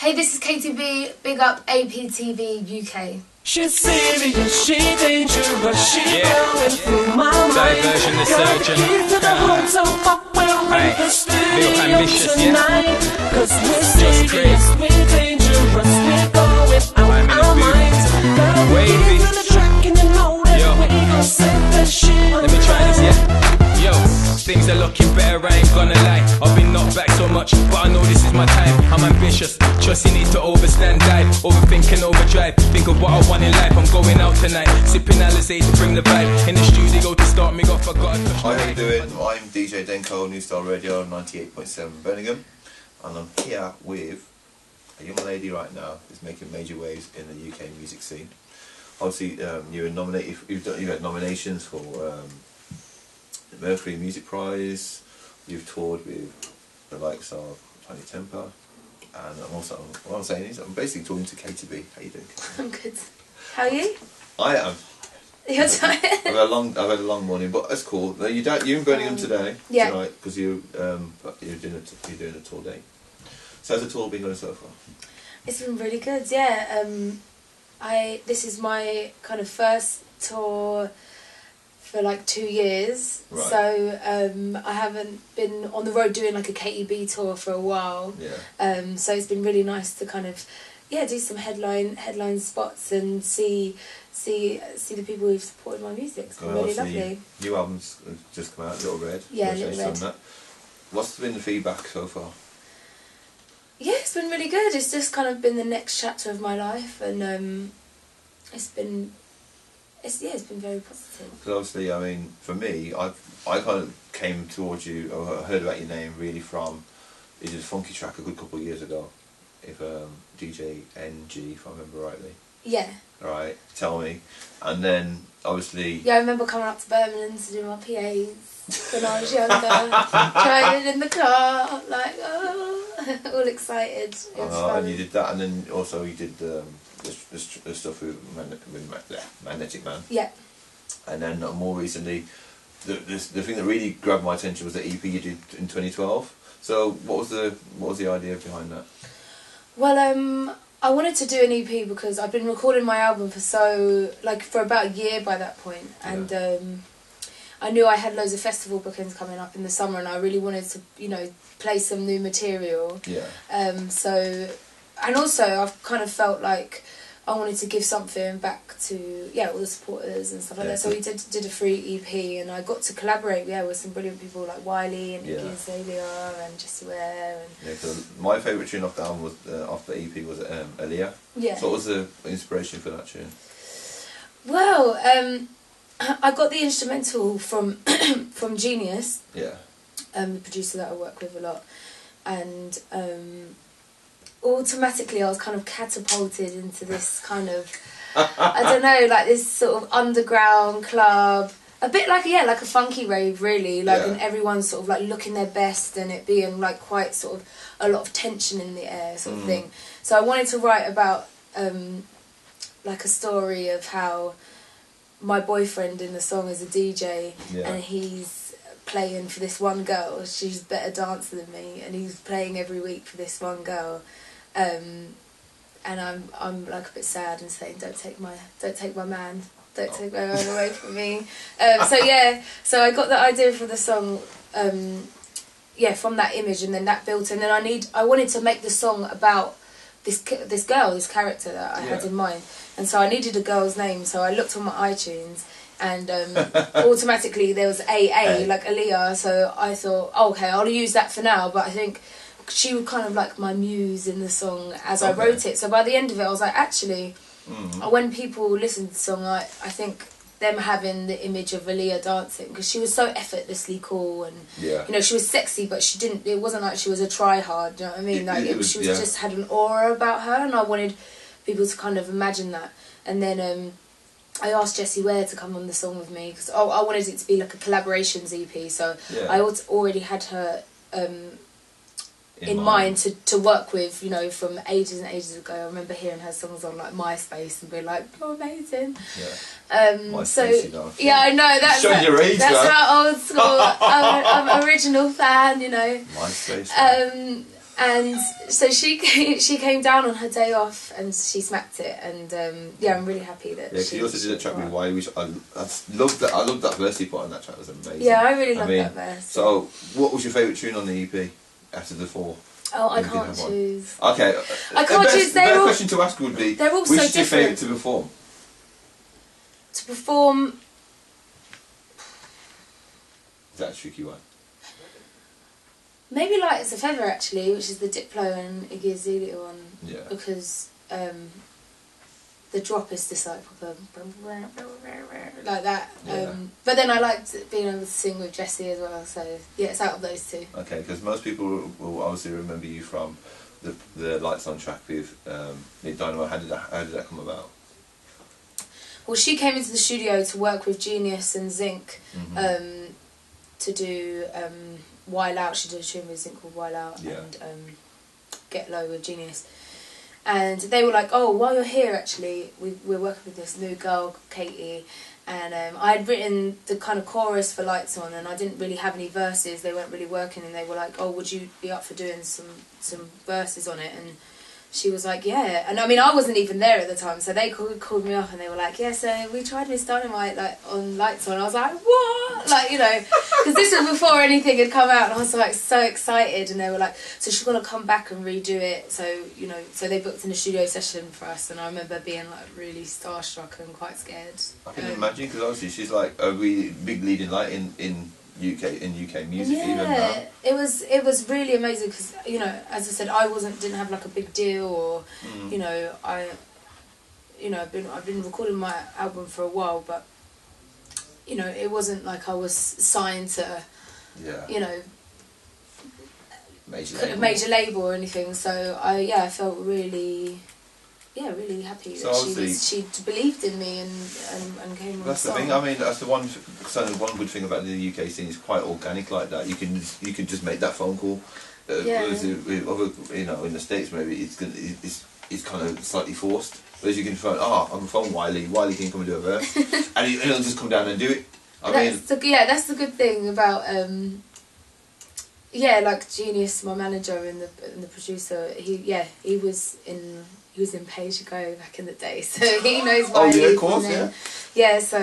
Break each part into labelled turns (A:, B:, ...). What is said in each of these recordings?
A: Hey, this is Katy B. Big up APTV UK.
B: She's serious, she dangerous, she going through my mind.
C: Diversion, the surgeon. Hey, feel ambitious, yeah?
B: Cause we're serious, we're dangerous, we're going out our minds. Girl,
C: Wavy.
B: we're the track and you know that we gon' set that shit.
C: Let me try this, yeah? Yo, things are looking better, I ain't gonna lie. I've been knocked back so much, but I know this is my time. I'm ambitious, trust you need to overstand, dive. Overthink and overdrive, think of what I want in life. I'm going out tonight, sipping Alizé to bring the vibe. In the studio to start me off, I got a touch.
D: Hi, how you doing? I'm DJ Denko, New Style Radio 98.7 Birmingham, and I'm here with a young lady right now who's making major waves in the UK music scene. Obviously, you were nominated. You've had nominations for the Mercury Music Prize. You've toured with the likes of Tiny Temper, and I'm also, what I'm saying is, I'm basically talking to Katy B. How you doing?
A: I'm good. How are you?
D: I am.
A: You're tired?
D: I've had a long morning, but that's cool. You're in Birmingham today,
A: yeah.
D: tonight, because you're doing a tour day. So how's the tour been going so far?
A: It's been really good, yeah. This is my kind of first tour for like 2 years,
D: right.
A: So I haven't been on the road doing like a Katy B tour for a while.
D: Yeah.
A: So it's been really nice to kind of do some headline spots and see the people who've supported my music. It's been really lovely.
D: New album's just come out, Little Red.
A: Yeah, Little Red.
D: On that. What's been the feedback so far?
A: Yeah, it's been really good. It's just kind of been the next chapter of my life, and it's been very positive.
D: Because obviously, I mean, for me, I kind of came towards you, or heard about your name really from, you did a funky track a good couple of years ago, if DJ NG, if I remember rightly.
A: Yeah.
D: Right, tell me. And then, obviously...
A: Yeah, I remember coming up to Birmingham to do my PAs when I was younger, driving in the car, like, oh, all excited. It was fun.
D: And you did that, and then also you did the stuff with Magnetic Man.
A: Yeah.
D: And then more recently, the thing that really grabbed my attention was the EP you did in 2012. So what was the idea behind that?
A: Well, I wanted to do an EP because I've been recording my album for about a year by that point, and I knew I had loads of festival bookings coming up in the summer, and I really wanted to, play some new material. Yeah. And also I've kind of felt like I wanted to give something back to all the supporters and stuff like that. So we did a free EP, and I got to collaborate with some brilliant people like Wiley and Iggy Azalea and Jessie Ware. And
D: cause my favourite tune off the album was off the EP was Aaliyah.
A: Yeah.
D: So what was the inspiration for that tune?
A: Well, I got the instrumental from from Genius.
D: Yeah.
A: The producer that I work with a lot, and automatically I was kind of catapulted into this kind of I don't know, like this sort of underground club, a bit like a funky rave really, and everyone's sort of like looking their best, and it being like quite sort of a lot of tension in the air sort of thing. So I wanted to write about like a story of how my boyfriend in the song is a DJ, and he's playing for this one girl. She's a better dancer than me, and he's playing every week for this one girl. And I'm like a bit sad and saying, don't take my man away from me. So I got the idea for the song, from that image, and then that built, and then I wanted to make the song about this character that I had in mind, and so I needed a girl's name. So I looked on my iTunes, and automatically there was AA, like Aaliyah. So I thought, okay, I'll use that for now. But I think she was kind of like my muse in the song as I wrote it. So by the end of it, I was like, actually, when people listen to the song, I think them having the image of Aaliyah dancing, because she was so effortlessly cool, and she was sexy, but she didn't. It wasn't like she was a try hard. Do you know what I mean? She was just had an aura about her, and I wanted people to kind of imagine that. And then I asked Jessie Ware to come on the song with me, because I wanted it to be like a collaborations EP. So I already had her in mind to work with, from ages and ages ago. I remember hearing her songs on like MySpace and being like, "Oh, amazing!" Yeah, I know that's
D: showing your age.
A: That's how old school. I'm an original fan,
D: MySpace.
A: And so she came down on her day off and she smacked it, and yeah, I'm really happy that.
D: Yeah, she also did a track with Wiley, which I loved that. I loved that verse he put on that track. It was amazing.
A: Yeah, I really loved that verse.
D: So, what was your favourite tune on the EP after the 4?
A: Oh, I can't choose.
D: Okay,
A: I can't choose.
D: The best question to ask would be:
A: they're all
D: which
A: so
D: is your
A: different.
D: favourite to perform?
A: To perform.
D: Is that a tricky one?
A: Maybe Light as a Feather, actually, which is the Diplo and Iggy Azalea one.
D: Yeah.
A: Because the drop is just like proper, like that.
D: Yeah.
A: But then I liked being able to sing with Jessie as well, so yeah, it's out of those two.
D: Okay, because most people will obviously remember you from the Lights on track with Nick Dynamo. How did that come about?
A: Well, she came into the studio to work with Genius and Zinc to do While Out. She did a tune with Zinc called While Out and Get Low with Genius. And they were like, oh, while you're here, actually, we're working with this new girl, Katy, and I had written the kind of chorus for Lights On, and I didn't really have any verses. They weren't really working, and they were like, oh, would you be up for doing some verses on it? And she was like, yeah. And I mean, I wasn't even there at the time, so they called me up and they were like, yeah, so we tried Miss Dynamite like on Lights On. I was like, what? Like, you know, because this was before anything had come out, and I was like so excited. And they were like, so she's going to come back and redo it. So, you know, so they booked in a studio session for us, and I remember being like really starstruck and quite scared.
D: I can imagine, because obviously she's like a really big leading light in UK music even now.
A: It was really amazing because, you know, as I said, I didn't have like a big deal, or you know, I've been recording my album for a while, but you know, it wasn't like I was signed to you know, major label or anything. So I felt really happy that she believed in me and came on.
D: That's the thing. I mean, that's the one good thing about the UK scene. It's quite organic like that. You can just make that phone call. Whereas with other, you know, in the States maybe it's kind of slightly forced. Whereas you can phone, I'm on the phone Wiley. Wiley can come and do a verse, and he'll just come down and do it. That's
A: the good thing about like Genius, my manager and the producer. He was in Pay As You Go back in the day, so he knows Wiley.
D: Oh yeah, of course,
A: yeah. So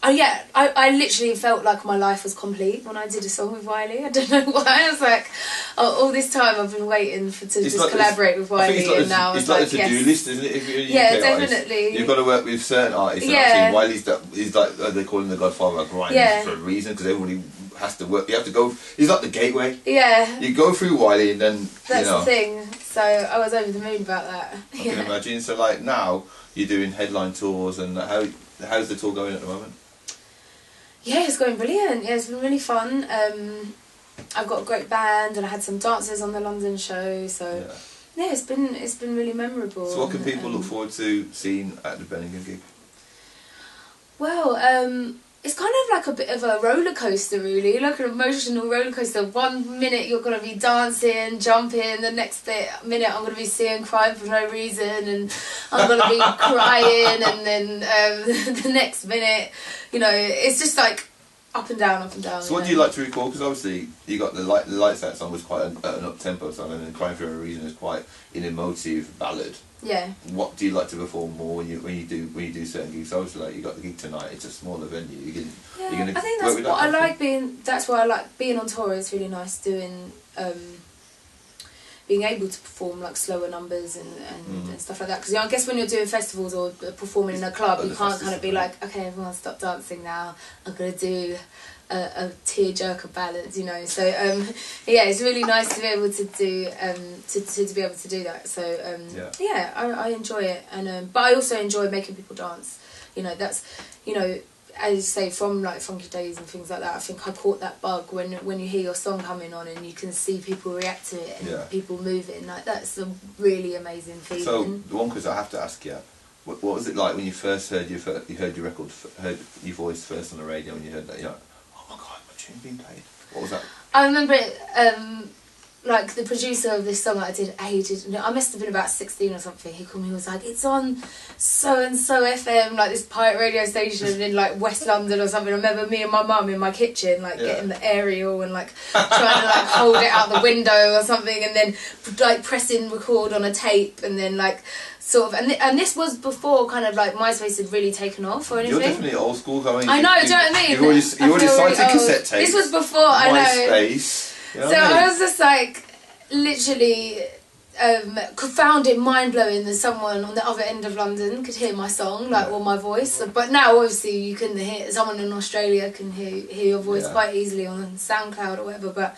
A: I literally felt like my life was complete when I did a song with Wiley. I don't know why. I was like, all this time I've been waiting to collaborate with Wiley, and now
D: it's like a to-do list, isn't it? If you're a UK
A: definitely.
D: Artist, you've got to work with certain artists. And Wiley's he's like they call him the Godfather of grime for a reason, because everybody has to work. You have to go. He's like the gateway. Yeah. You go through Wiley, and then
A: that's the thing. So I was over the moon about that.
D: I can imagine. So like now you're doing headline tours, and how's the tour going at the moment?
A: Yeah, it's going brilliant. Yeah, it's been really fun. I've got a great band, and I had some dancers on the London show. So yeah, it's been really memorable.
D: So what can people look forward to seeing at the Birmingham gig?
A: Well, it's kind of like a bit of a roller coaster, really, like an emotional roller coaster. 1 minute you're going to be dancing, jumping, the next minute I'm going to be seeing crying for no reason, and I'm going to be crying, and then the next minute, you know, it's just like up and down, up and down.
D: So what do you like to record? Because obviously you got the Lights Out song was quite an up-tempo song, and then Crying for a Reason is quite an emotive ballad. Yeah. What do you like to perform more when you do certain gigs? Obviously, like you got the gig tonight. It's a smaller venue. You're gonna
A: I think that's what I like being. That's why I like being on tour. It's really nice doing, being able to perform like slower numbers and stuff like that. Because I guess when you're doing festivals or performing in a club, you can't kind of be like, okay, everyone stop dancing now. I'm gonna do a tearjerker ballad, you know. So it's really nice to be able to do to be able to do that. So I enjoy it, and but I also enjoy making people dance. You know, that's, you know, as you say, from like Funky Days and things like that. I think I caught that bug when you hear your song coming on and you can see people react to it and people moving. Like that's a really amazing feeling.
D: So the one question I have to ask you. What was it like when you first heard your record, heard your voice first on the radio, and you heard that, you know, oh my God, my tune's being played? What was that?
A: I remember it like the producer of this song that I did ages, I must have been about 16 or something, he called me, he was like, it's on so and so FM, like this pirate radio station in like West London or something. I remember me and my mum in my kitchen like getting the aerial and like trying to like hold it out the window or something, and then like pressing record on a tape, and then like sort of, and this was before kind of like MySpace had really taken off or anything.
D: You're definitely old school going.
A: I know, do you know what I mean?
D: You already signed a cassette tape.
A: This was before, I know.
D: MySpace. You know
A: So
D: what I mean?
A: I was just like, literally, found it mind blowing that someone on the other end of London could hear my song, like, or my voice. But now, obviously, you can hear, someone in Australia can hear your voice quite easily on SoundCloud or whatever. But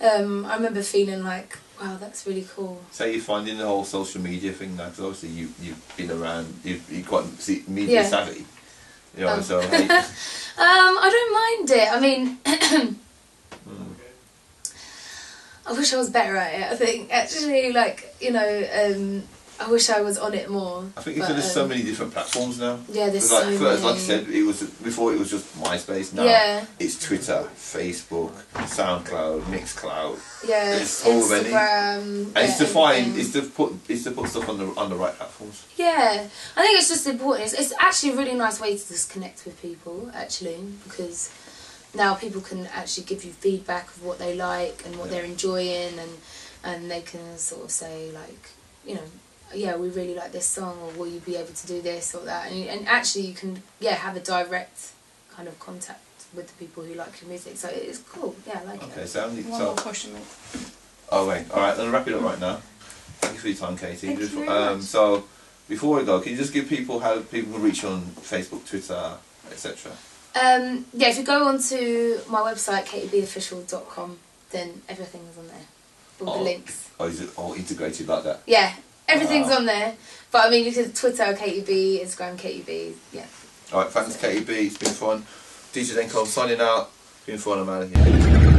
A: I remember feeling like, wow, that's really cool.
D: So you're finding the whole social media thing now, because obviously you've been around, you've got media savvy. You know, so like,
A: I don't mind it. I mean. I wish I was better at it, I think. Actually, like, you know, I wish I was on it more.
D: I think there's so many different platforms now.
A: Yeah, there's
D: like,
A: so many.
D: First, like I said, before it was just MySpace. Now it's Twitter, Facebook, SoundCloud, Mixcloud.
A: Yeah,
D: there's so many.
A: Instagram.
D: And it's to put stuff on the right platforms.
A: Yeah, I think it's just important. It's actually a really nice way to just connect with people, actually, because now people can actually give you feedback of what they like and what they're enjoying, and they can sort of say, like, you know, yeah, we really like this song, or will you be able to do this or that, and actually you can have a direct kind of contact with the people who like your music, so it's cool. Yeah, I like it.
D: Okay, so
E: one more question, mate.
D: Oh wait, alright, then wrap it up right now. Thank you for your time, Katy.
E: Thank you very much.
D: So before we go, can you just give people how people can reach you on Facebook, Twitter, etc.?
A: Yeah, if you go onto my website, katybeofficial.com, then everything is on there. All the links.
D: Oh, is it all integrated like that?
A: Yeah, everything's on there. But I mean, you can Twitter, Katy B, Instagram, Katy B, yeah.
D: Alright, thanks Katy B, it's been fun. DJ Denko signing out. It's been fun, I'm out of here.